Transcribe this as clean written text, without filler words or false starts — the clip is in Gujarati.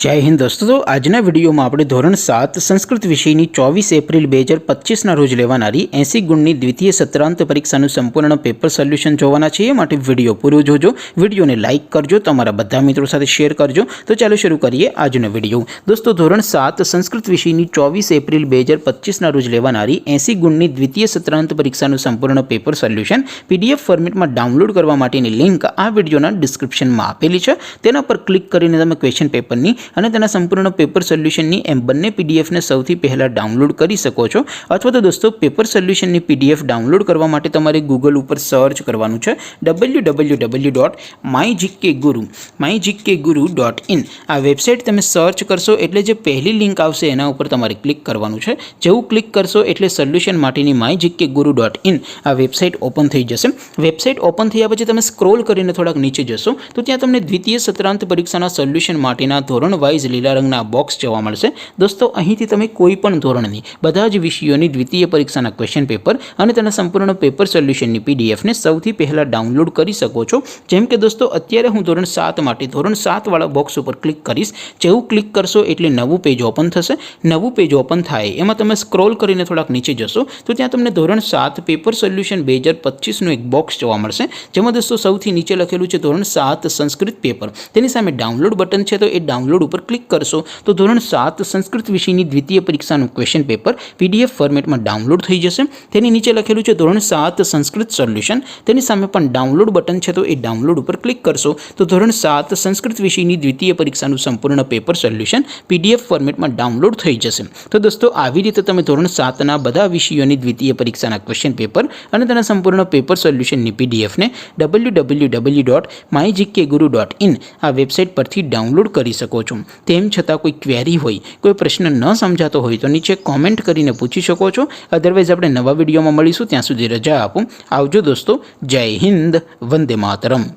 जय हिंद दोस्तों। तो आजना वीडियो में આપણે ધોરણ 7 સંસ્કૃત વિષયની 24 એપ્રિલ 2025 ના રોજ લેવાનારી 80 ગુણની દ્વિતીય સત્રાંત પરીક્ષાનું સંપૂર્ણ પેપર સોલ્યુશન જોવાના છે। એ માટે વિડિયો પૂરો જોજો, વિડિયોને લાઈક કરજો, તમારા બધા મિત્રો સાથે શેર કરજો। તો ચાલો શરૂ કરીએ આજનો વિડિયો। દોસ્તો ધોરણ 7 સંસ્કૃત વિષયની 24 એપ્રિલ 2025 ના રોજ લેવાનારી 80 ગુણની દ્વિતીય સત્રાંત પરીક્ષાનું સંપૂર્ણ પેપર સોલ્યુશન પીડીએફ ફોર્મેટમાં ડાઉનલોડ કરવા માટેની લિંક આ વિડિયોના ડિસ્ક્રિપ્શનમાં આપેલી છે। તેના પર ક્લિક કરીને તમે ક્વેશ્ચન પેપરની અને તેના સંપૂર્ણ પેપર સોલ્યુશનની એમ બંને પીડીએફને સૌથી પહેલાં ડાઉનલોડ કરી શકો છો। અથવા તો દોસ્તો પેપર સોલ્યુશનની પીડીએફ ડાઉનલોડ કરવા માટે તમારે ગૂગલ ઉપર સર્ચ કરવાનું છે www.mygkguru.in। આ વેબસાઇટ તમે સર્ચ કરશો એટલે જે પહેલી લિંક આવશે એના ઉપર તમારે ક્લિક કરવાનું છે। જેવું ક્લિક કરશો એટલે સોલ્યુશન માટેની mygkguru.in આ વેબસાઇટ ઓપન થઈ જશે। વેબસાઇટ ઓપન થયા પછી તમે સ્ક્રોલ કરીને થોડાક નીચે જશો તો ત્યાં તમને દ્વિતીય સત્રાંત પરીક્ષાના સોલ્યુશન માટેના ધોરણ વાઇઝ લીલા રંગના બોક્સ જોવા મળશે। દોસ્તો અહીંથી તમે કોઈ પણ ધોરણની બધા જ વિષયોની દ્વિતીય પરીક્ષાના ક્વેશ્ચન પેપર અને તેના સંપૂર્ણ પેપર સોલ્યુશનની પીડીએફને સૌથી પહેલાં ડાઉનલોડ કરી શકો છો। જેમ કે દોસ્તો અત્યારે હું ધોરણ 7 માટે ધોરણ 7 વાળા બોક્સ ઉપર ક્લિક કરીશ। જેવું ક્લિક કરશો એટલે નવું પેજ ઓપન થશે। નવું પેજ ઓપન થાય એમાં તમે સ્ક્રોલ કરીને થોડાક નીચે જશો તો ત્યાં તમને ધોરણ 7 પેપર સોલ્યુશન 2025નું એક બોક્સ જોવા મળશે। જેમાં દોસ્તો સૌથી નીચે લખેલું છે ધોરણ 7 સંસ્કૃત પેપર, તેની સામે ડાઉનલોડ બટન છે તો એ ડાઉનલોડ ઉપર ક્લિક કરશો તો ધોરણ 7 સંસ્કૃત વિષયની દ્વિતીય પરીક્ષાનું ક્વેશ્ચન પેપર પીડીએફ ફોર્મેટમાં ડાઉનલોડ થઈ જશે। તેની નીચે લખેલું છે ધોરણ 7 સંસ્કૃત સોલ્યુશન, તેની સામે પણ ડાઉનલોડ બટન છે તો એ ડાઉનલોડ ઉપર ક્લિક કરશો તો ધોરણ 7 સંસ્કૃત વિષયની દ્વિતીય પરીક્ષાનું સંપૂર્ણ પેપર સોલ્યુશન પીડીએફ ફોર્મેટમાં ડાઉનલોડ થઈ જશે। તો દોસ્તો આવી રીતે તમે ધોરણ 7ના બધા વિષયોની દ્વિતીય પરીક્ષાના ક્વેશ્ચન પેપર અને તેના સંપૂર્ણ પેપર સોલ્યુશનની પીડીએફને www.mygkguru.in આ વેબસાઇટ પરથી ડાઉનલોડ કરી શકો છો। તેમ છતાં કોઈ ક્વેરી હોય, કોઈ પ્રશ્ન ન સમજાતો હોય તો નીચે કોમેન્ટ કરીને પૂછી શકો છો। અધરવાઇઝ આપણે નવા વિડીયોમાં મળીશું, ત્યાં સુધી રજા આપો। આવજો દોસ્તો। જય હિન્દ, વંદે માતરમ।